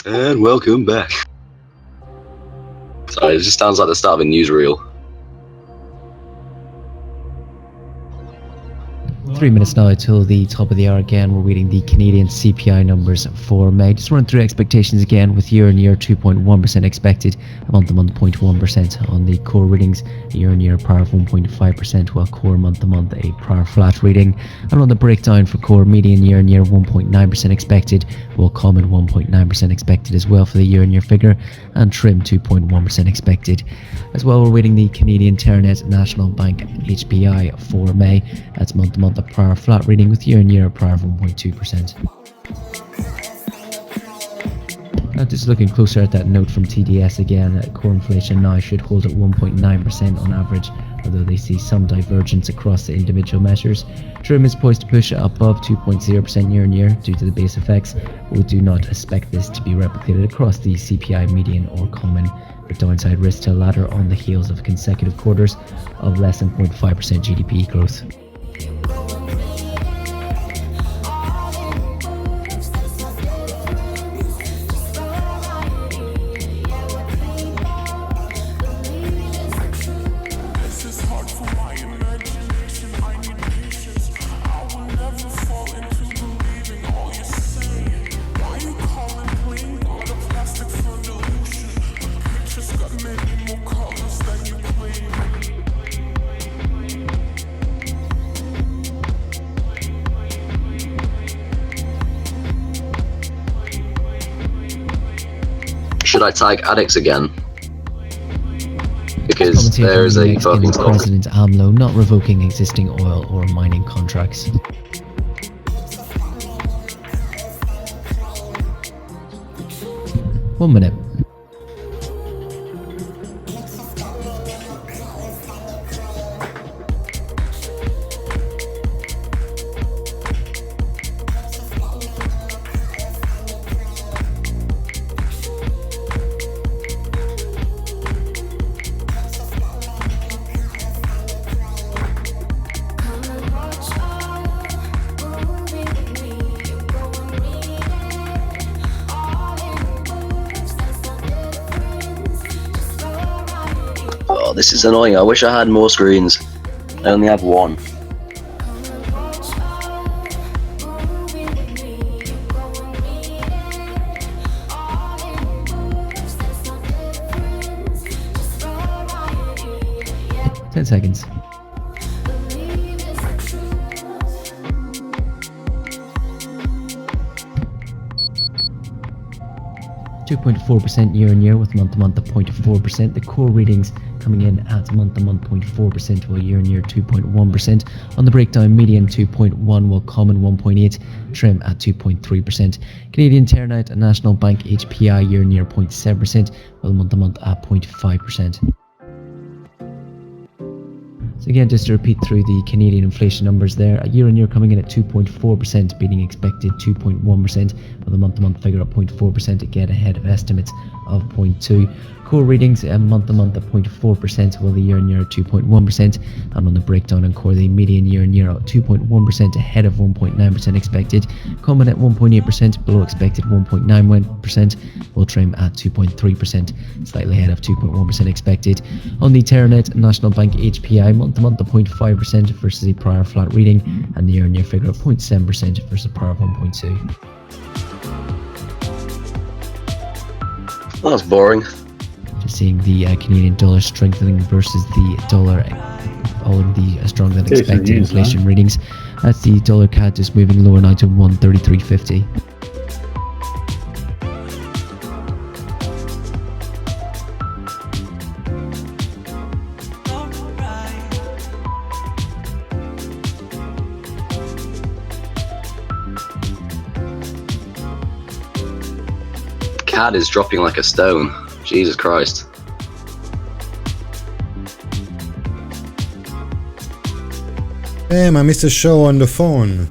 And welcome back. Sorry, it just sounds like the start of a newsreel. 3 minutes now till the top of the hour. Again, we're waiting the Canadian CPI numbers for May. Just run through expectations again, with year-on-year 2.1% expected, month-to-month 0.1% on the core readings, year-on-year prior of 1.5%, while core month-to-month a prior flat reading. And on the breakdown for core, median year-on-year 1.9% expected, while common 1.9% expected as well for the year-on-year figure, and trim 2.1% expected. As well, we're waiting the Canadian Ternet National Bank HPI for May. That's month-to-month a prior flat reading, with year-on-year prior of 1.2%. Just looking closer at that note from TDS again, core inflation now should hold at 1.9% on average, although they see some divergence across the individual measures. Trim is poised to push above 2.0% year-on-year due to the base effects, but we do not expect this to be replicated across the CPI median or common, with downside risk to the latter on the heels of consecutive quarters of less than 0.5% GDP growth. Should I tag addicts again? Because Commentator there is a Mexican fucking talk. President AMLO not revoking existing oil or mining contracts. One minute. Oh, this is annoying. I wish I had more screens. I only have one. Ten seconds. 2.4% year-on-year, with month-to-month at 0.4%. The core readings coming in at month-to-month 0.4%, while year-on-year 2.1%. On the breakdown, median 2.1, while common 1.8, trim at 2.3%. Canadian Ternet and National Bank HPI year-on-year 0.7%, while month-to-month at 0.5%. So again, just to repeat through the Canadian inflation numbers there, year-on-year coming in at 2.4%, beating expected 2.1%, with a month-to-month figure at 0.4%, again ahead of estimates of 0.2%. Core readings month-to-month at 0.4%, while the year-on-year at 2.1%, and on the breakdown on core, the median year-on-year at 2.1%, ahead of 1.9% expected, common at 1.8%, below expected 1.91%, while trim at 2.3%, slightly ahead of 2.1% expected. On the Ternet National Bank HPI, month-to-month at 0.5% versus a prior flat reading, and the year-on-year figure of 0.7% versus a prior of 1.2%. Well, that's boring. Just seeing the Canadian dollar strengthening versus the dollar, following the stronger than expected inflation readings. That's the dollar CAD just moving lower now to 133.50. CAD is dropping like a stone. Jesus Christ. Damn, I missed a show on the phone.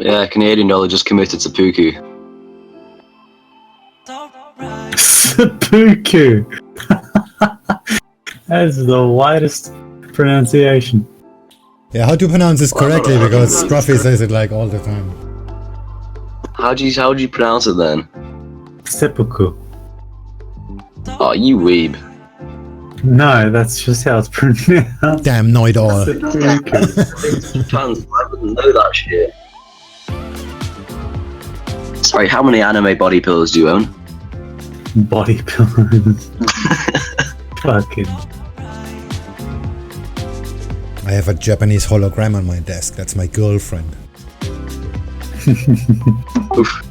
Yeah, Canadian dollar just committed seppuku. Seppuku! That is the widest pronunciation. Yeah, how to pronounce this correctly, because Scruffy says it like all the time. How do you pronounce it then? Seppuku. Oh, you weeb. No, that's just how it's pronounced. Damn, know it all. Seppuku. Fans, I wouldn't know that shit. Sorry, how many anime body pillows do you own? Body pillows. Fucking. I have a Japanese hologram on my desk. That's my girlfriend. Oof.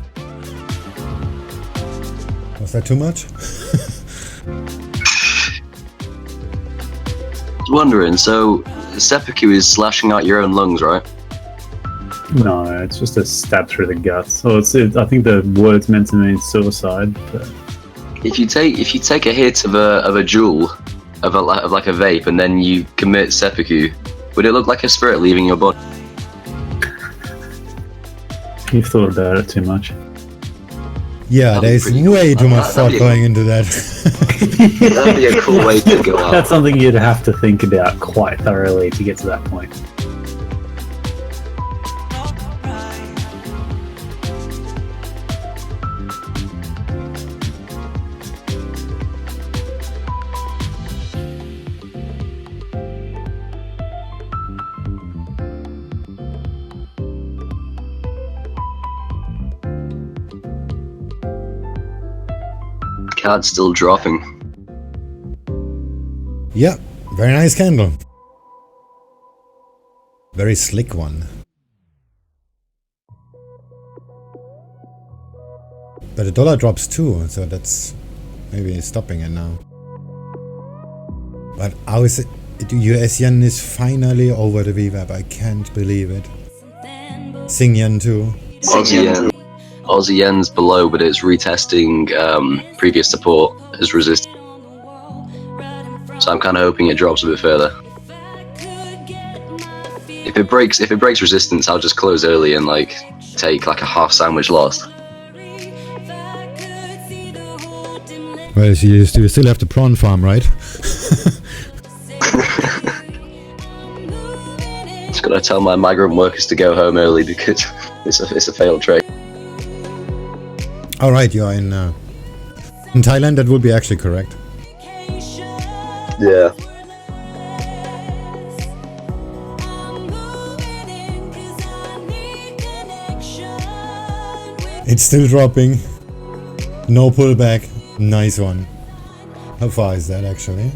Was that too much? I was wondering, so seppuku is slashing out your own lungs, right? No, it's just a stab through the gut. So I think the word's meant to mean suicide. But If you take a hit of a jewel, of like a vape, and then you commit seppuku, would it look like a spirit leaving your body? you've thought about it too much. Yeah, That'd be there's pretty cool. way too much That'd thought be- going into that. That'd be a cool way to go out. That's something you'd have to think about quite thoroughly to get to that point. Card's still dropping. Yeah, very nice candle. Very slick one. But the dollar drops too, so that's maybe stopping it now. But how is it? The US yen is finally over the VWAP. I can't believe it. Sing yen too. Aussie yen's below, but it's retesting previous support as resistance. So I'm kind of hoping it drops a bit further. If it breaks resistance, I'll just close early and like take like a half sandwich loss. Well, you still have the prawn farm, right? Just gotta tell my migrant workers to go home early because it's a failed trade. All right, you are in Thailand. That would be actually correct. Yeah. It's still dropping. No pullback. Nice one. How far is that actually?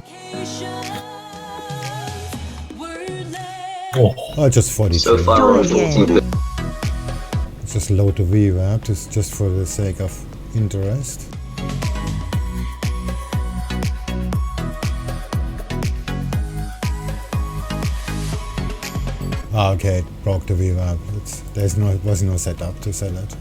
Oh, just 43. So far, Let's just load the VWAP just for the sake of interest. Ah, okay, it broke the VWAP. Was no setup to sell it.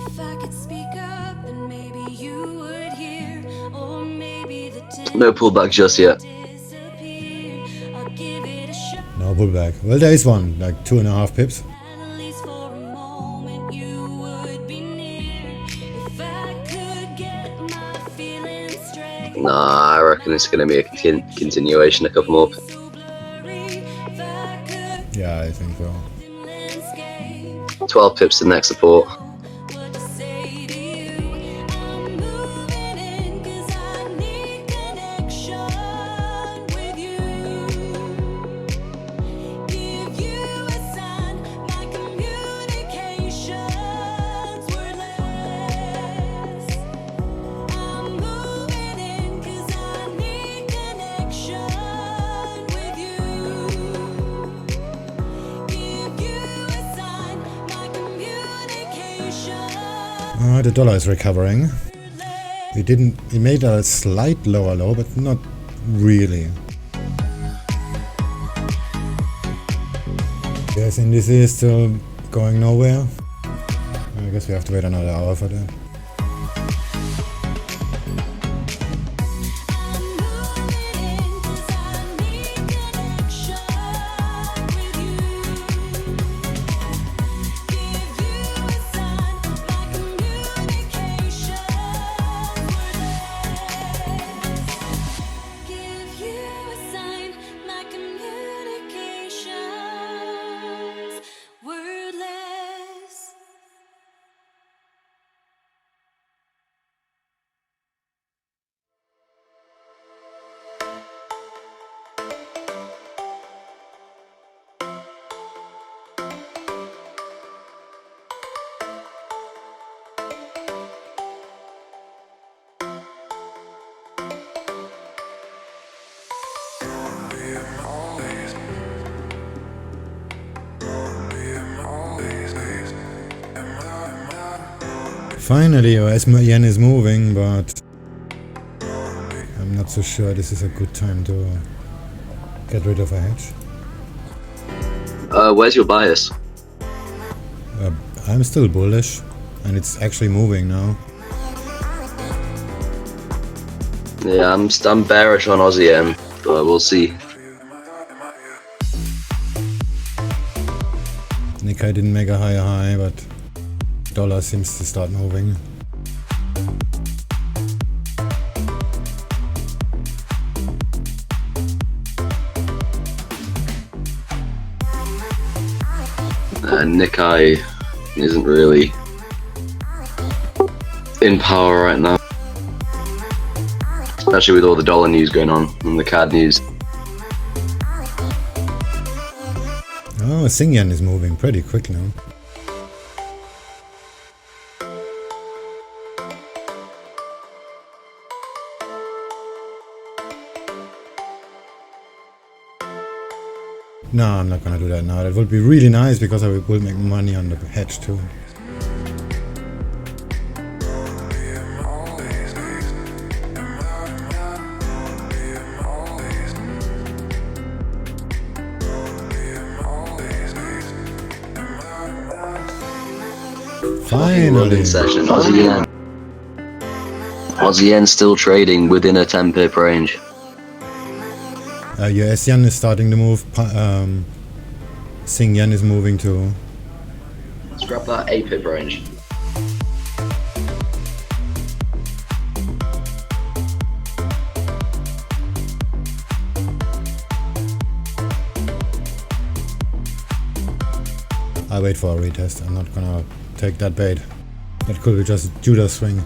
If I could speak up, then maybe you would hear, or maybe the no pullback just yet. disappear. I'll give it a shot, No pullback. Well, there is one, like 2.5 pips. at least for a moment you would be near. If I could get my feelings straight, Nah, I reckon it's gonna be a continuation, a couple more. so blurry. If I could Yeah, I think so. landscape, 12 pips to next support. what to say to you? I'm moving in 'cause I need connection with you. Give you a sign, my communication's wordless. I'm moving in 'cause I need connection with you. Give you a sign, my communication. The dollar is recovering. We made a slight lower low, but not really. Yes, indices still going nowhere. guess we have to wait another hour for that. Wordless. Finally, US yen is moving, but I'm not so sure this is a good time to get rid of a hedge. Where's your bias? I'm still bullish, and it's actually moving now. Yeah, I'm bearish on Aussie yen, but we'll see. Nikkei didn't make a higher high, but dollar seems to start moving. Nikkei isn't really in power right now, especially with all the dollar news going on and the CAD news. Oh, Sing Yen is moving pretty quick now. No, I'm not gonna do that now. That would be really nice because I will make money on the hedge too. Finally. Rolling session, Aussie yen. Aussie yen still trading within a 10 pip range. US yen is starting to move. Sing Yen is moving too. Let's grab that 8 pip range. I'll wait for a retest. I'm not gonna take that bait. That could be just Judas swing.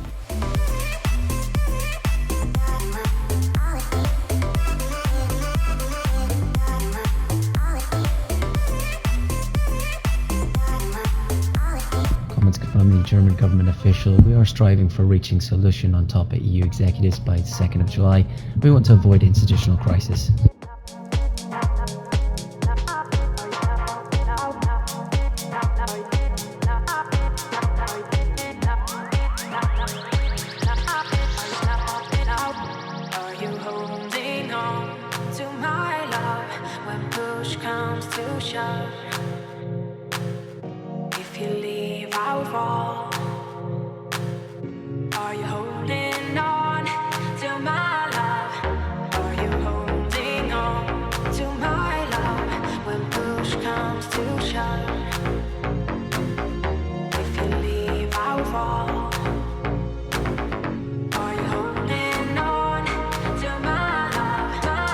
Comments confirming the German government official. We are striving for reaching solution on top of EU executives by 2nd of July. We want to avoid institutional crisis. Are you holding on to my love when push comes to shove? If you leave, I'll fall. Are you holding on to my love? Are you holding on to my love when push comes to shove? If you leave, I'll fall. Are you holding on to my love?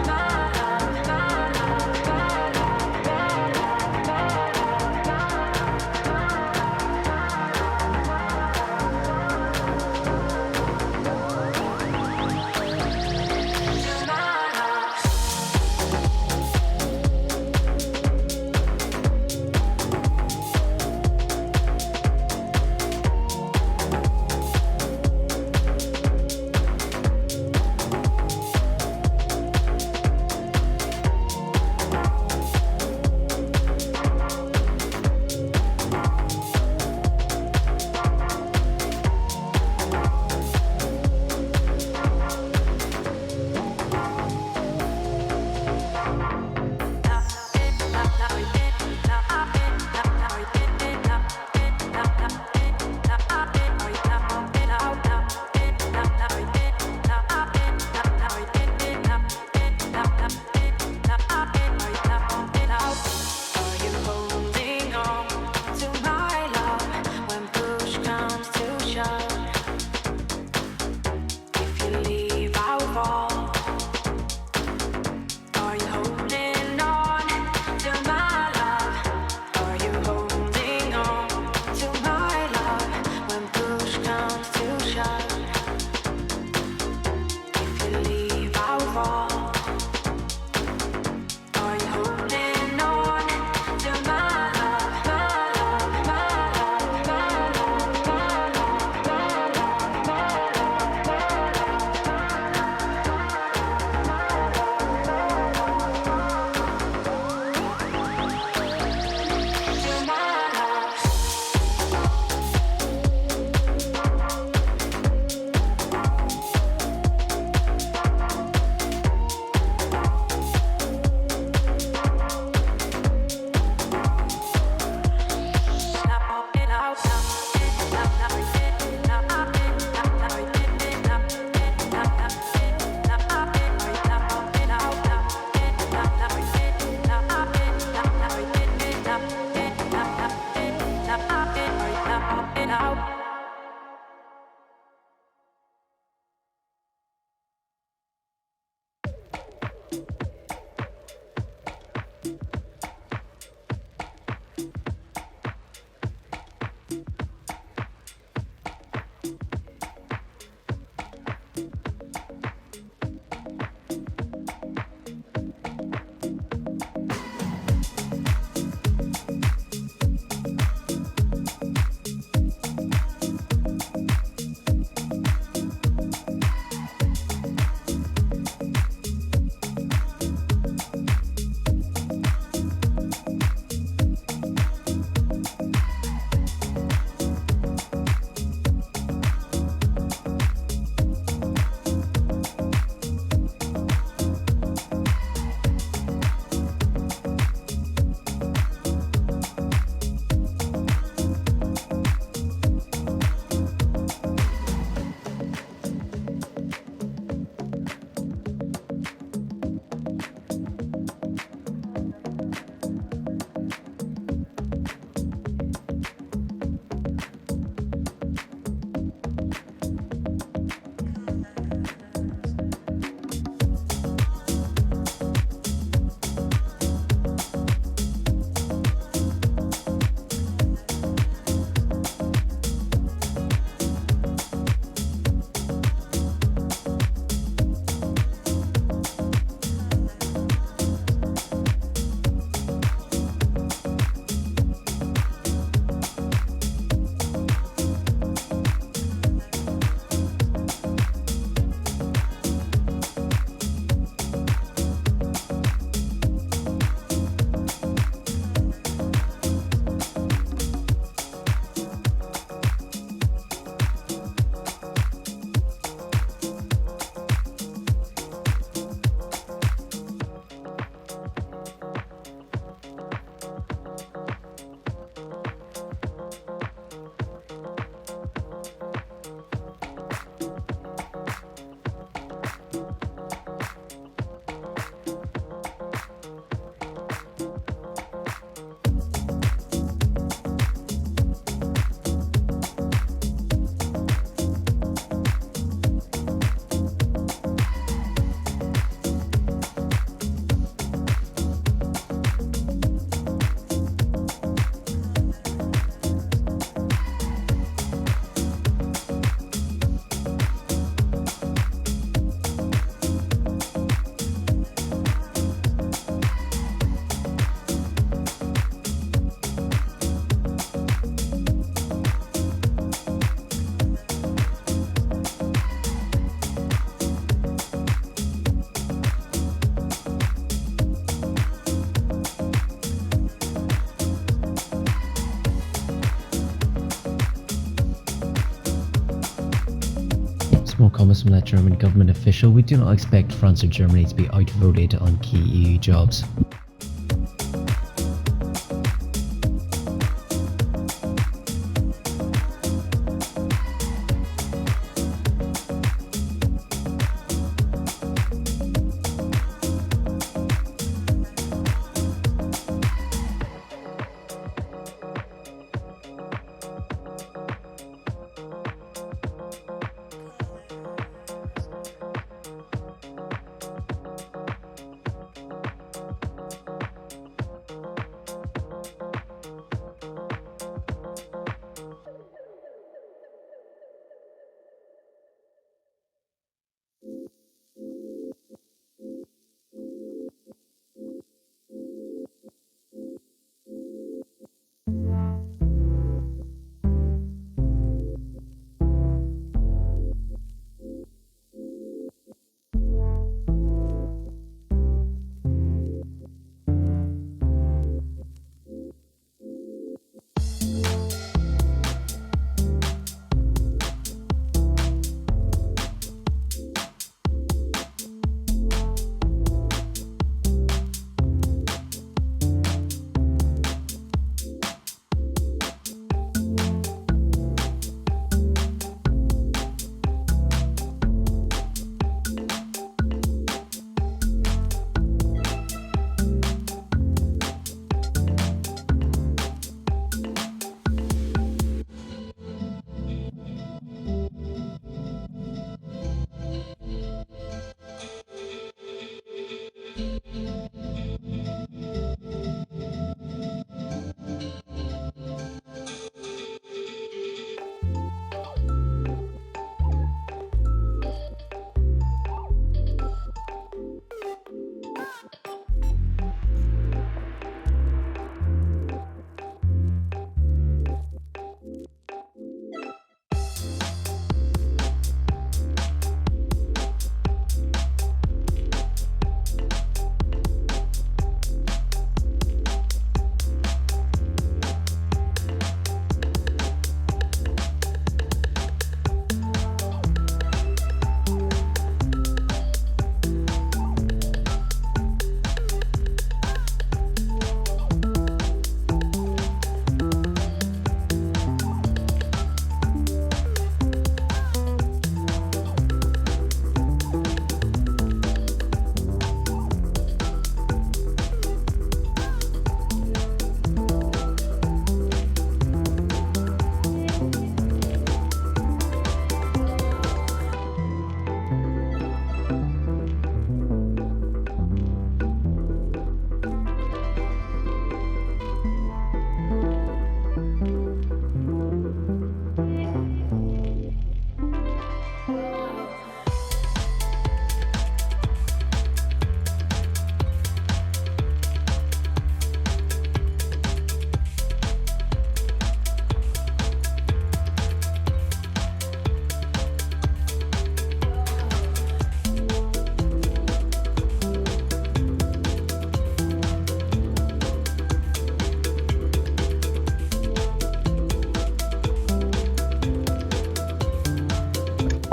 My love, my love, my love, my love. promise from that German government official, we do not expect France or Germany to be outvoted on key EU jobs.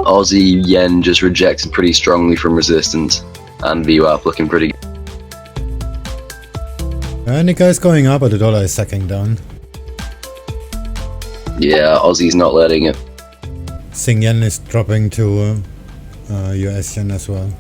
Aussie yen just rejected pretty strongly from resistance, and VWAP looking pretty good. Nikkei is going up, but the dollar is sacking down. Yeah, Aussie's not letting it. Sing yen is dropping to US yen as well.